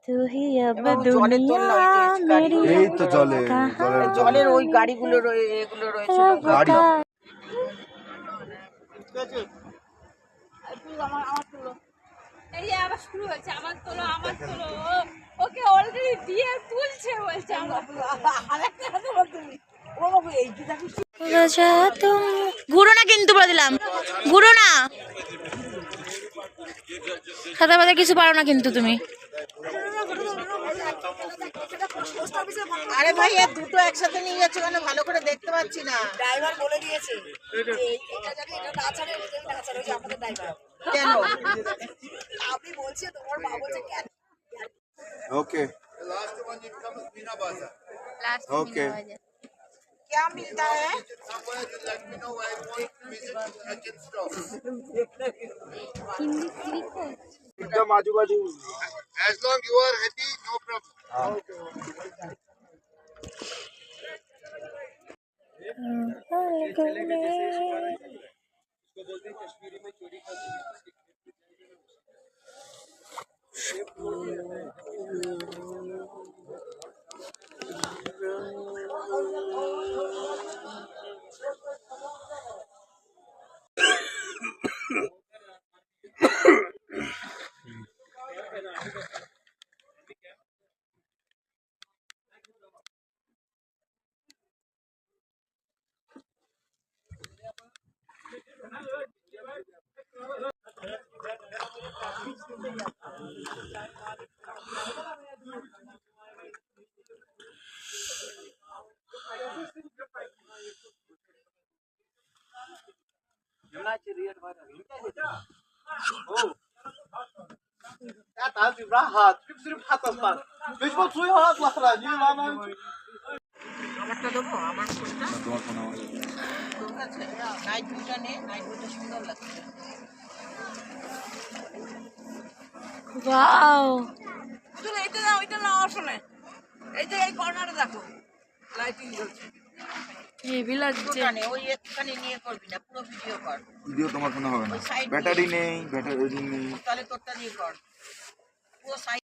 तू ही अब दुनिया मेरी এই তো জলের ওই গাড়িগুলো এগুলো রয়েছে গাড়ি এই যে আবার শুরু হয়েছে আমার তোলো ওকে অলরেডি দিয়ে তুলছে বলছে ঘুরো না কিন্তু বলে দিলাম, ঘুরো না, সাদা বাদা কিছু পারো না কিন্তু তুমি। আরে ভাই এর দুটো একসাথে নিয়ে যাচ্ছে মানে ভালো করে দেখতে পাচ্ছি না। ড্রাইভার বলে দিয়েছে এটা জানি এটা না ছাড়ে এটা না ছাড়ে ওই আমাদের ড্রাইভার কেন আপনি বলছে তোমার মা বলছে কেন ওকে ओके क्या मिलता है एकदम आजू बाजू As long you are happy, no problem. আমারটা দেবো আমার ফোনটা তোর কাছে নাইট ভিউটা নে নাইট ভিউটা সুন্দর লাগছে ওয়াও, তুমি এইটা না ওইটা না আসলে এই যে এই কর্নারে দেখো লাইটিং জ্বলছে হেভি লাগছে। ওখানে ওই একখানে নিয়ে করবি না পুরো ভিডিও কর ভিডিও তোমার কোনো হবে না, ব্যাটারি নেই তাহলে তোরটা দিয়ে কর পুরো সাইড